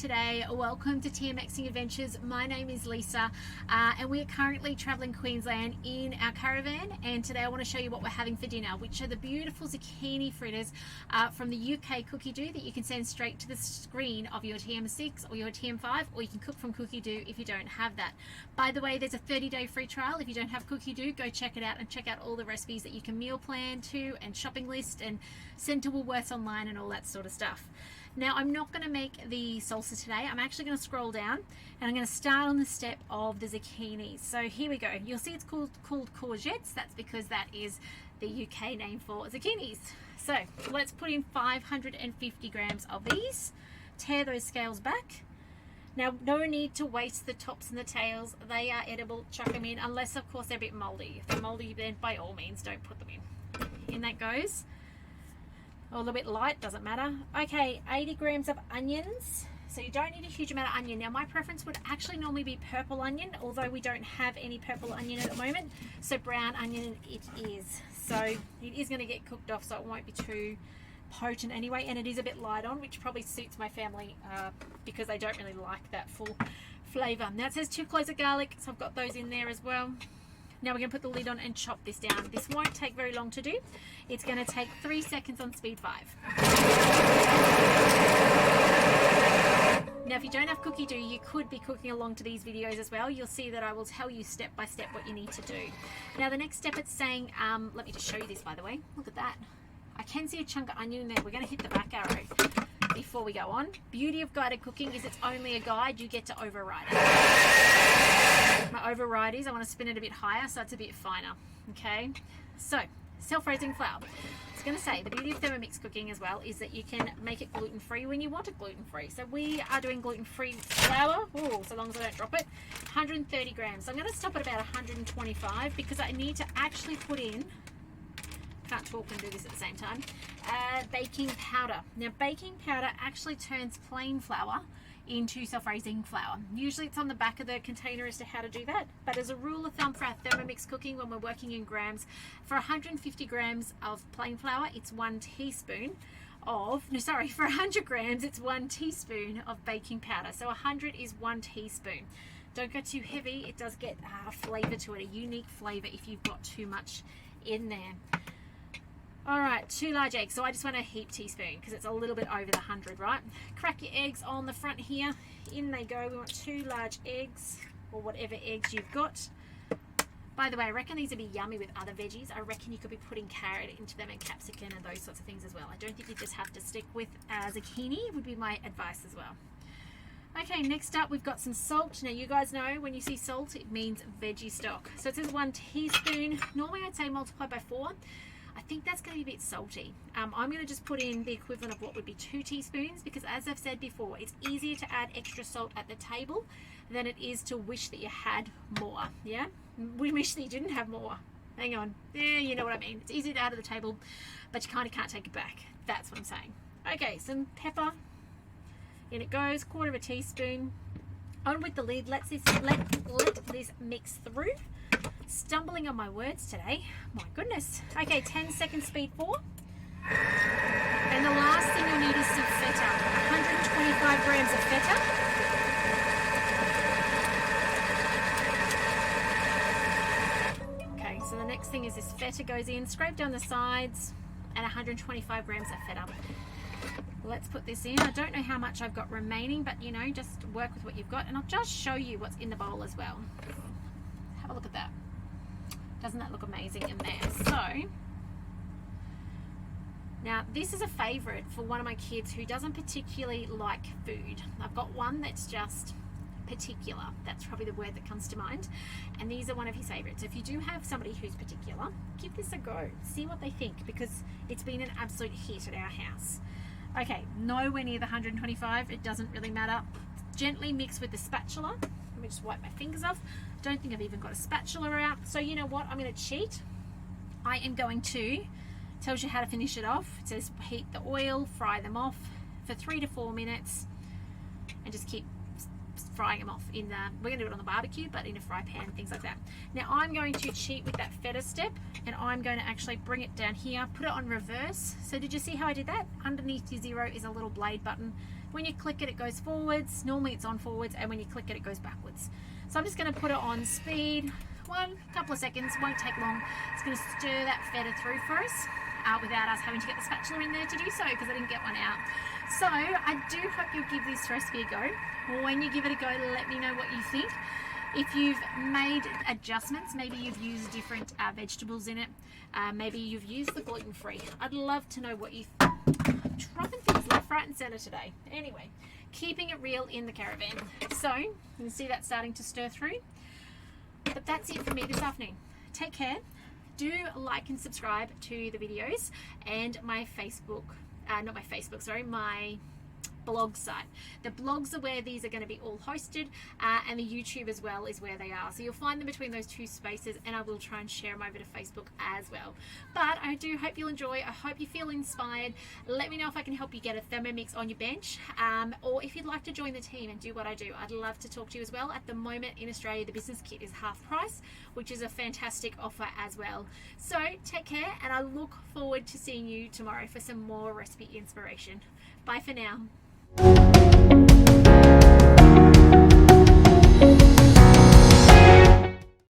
today. Welcome to TMXing Adventures. My name is Lisa and we are currently traveling Queensland in our caravan, and today I want to show you what we're having for dinner, which are the beautiful zucchini fritters from the UK cookie dough that you can send straight to the screen of your TM6 or your TM5, or you can cook from cookie dough if you don't have that. By the way, there's a 30-day free trial. If you don't have cookie dough, go check it out and check out all the recipes that you can meal plan to and shopping list and send to Woolworths online and all that sort of stuff. Now, I'm not going to make the salsa today. I'm actually going to scroll down and I'm going to start on the step of the zucchinis. So here we go. You'll see it's called courgettes. That's because that is the UK name for zucchinis. So let's put in 550 grams of these. Tear those scales back. Now, no need to waste the tops and the tails. They are edible. Chuck them in, unless of course they're a bit moldy. If they're moldy, then by all means don't put them in. In that goes. A little bit light, doesn't matter. Okay, 80 grams of onions. So you don't need a huge amount of onion. Now, my preference would actually normally be purple onion, although we don't have any purple onion at the moment. So brown onion it is. So it is going to get cooked off, so it won't be too potent anyway. And it is a bit light on, which probably suits my family because they don't really like that full flavour. Now, it says 2 cloves of garlic, so I've got those in there as well. Now we're going to put the lid on and chop this down. This won't take very long to do. It's going to take 3 seconds on speed 5. Now, if you don't have cookie dough, you could be cooking along to these videos as well. You'll see that I will tell you step by step what you need to do. Now, the next step it's saying, let me just show you this, by the way. Look at that. I can see a chunk of onion in there. We're going to hit the back arrow before we go on. Beauty of guided cooking is it's only a guide. You get to override it. My override is I want to spin it a bit higher so it's a bit finer. Okay, so self-raising flour. It's going to say the beauty of Thermomix cooking as well is that you can make it gluten-free when you want it gluten-free. So we are doing gluten-free flour. Ooh, so long as I don't drop it. 130 grams. So I'm going to stop at about 125 because I need to actually put in, can't talk and do this at the same time, baking powder. Now, baking powder actually turns plain flour into self-raising flour. Usually it's on the back of the container as to how to do that, but as a rule of thumb for our Thermomix cooking, when we're working in grams, for 150 grams of plain flour, it's 1 teaspoon of, no, sorry, for 100 grams, it's 1 teaspoon of baking powder. So 100 is 1 teaspoon. Don't go too heavy. It does get a flavor to it, a unique flavor if you've got too much in there. All right, 2 large eggs. So I just want a heap teaspoon because it's a little bit over the 100, right? Crack your eggs on the front here. In they go. We want 2 large eggs or whatever eggs you've got. By the way, I reckon these would be yummy with other veggies. I reckon you could be putting carrot into them and capsicum and those sorts of things as well. I don't think you just have to stick with zucchini would be my advice as well. Okay, next up we've got some salt. Now, you guys know when you see salt, it means veggie stock. So it says 1 teaspoon. Normally I'd say multiply by 4. I think that's going to be a bit salty. I'm going to just put in the equivalent of what would be 2 teaspoons because, as I've said before, it's easier to add extra salt at the table than it is to wish that you had more. Yeah? We wish that you didn't have more. Hang on. Yeah, you know what I mean. It's easier to add at the table, but you kind of can't take it back. That's what I'm saying. Okay, some pepper. In it goes, 1/4 teaspoon. On with the lid. Let this mix through. Stumbling on my words today. My goodness. Okay, 10 seconds speed 4. And the last thing you'll need is some feta. 125 grams of feta. Okay, so the next thing is this feta goes in. Scrape down the sides and 125 grams of feta. Let's put this in. I don't know how much I've got remaining, but you know, just work with what you've got. And I'll just show you what's in the bowl as well. Have a look at that. Doesn't that look amazing in there? So, now this is a favorite for one of my kids who doesn't particularly like food. I've got one that's just particular. That's probably the word that comes to mind. And these are one of his favorites. If you do have somebody who's particular, give this a go. See what they think because it's been an absolute hit at our house. Okay, nowhere near the 125. It doesn't really matter. Gently mix with the spatula. Let me just wipe my fingers off. Don't think I've even got a spatula out. So you know what? I'm going to cheat. I am going to, tells you how to finish it off. It says heat the oil, fry them off for 3 to 4 minutes and just keep frying them off in the, we're going to do it on the barbecue, but in a fry pan, things like that. Now I'm going to cheat with that feta step, and I'm going to actually bring it down here, put it on reverse. So did you see how I did that? Underneath your 0 is a little blade button. When you click it, it goes forwards. Normally it's on forwards, and when you click it, it goes backwards. So I'm just going to put it on speed, couple of seconds, won't take long. It's going to stir that feta through for us without us having to get the spatula in there to do so, because I didn't get one out. So I do hope you'll give this recipe a go. When you give it a go, let me know what you think. If you've made adjustments, maybe you've used different vegetables in it, maybe you've used the gluten-free. I'd love to know what you dropping things left, right and center today. Anyway, keeping it real in the Caravan. So you can see that starting to stir through. But that's it for me this afternoon. Take care. Do like and subscribe to the videos and my Facebook, my blog site. The blogs are where these are going to be all hosted, and the YouTube as well is where they are. So you'll find them between those two spaces, and I will try and share them over to Facebook as well. But I do hope you'll enjoy. I hope you feel inspired. Let me know if I can help you get a Thermomix on your bench, or if you'd like to join the team and do what I do. I'd love to talk to you as well. At the moment in Australia, the business kit is half price, which is a fantastic offer as well. So take care, and I look forward to seeing you tomorrow for some more recipe inspiration. Bye for now.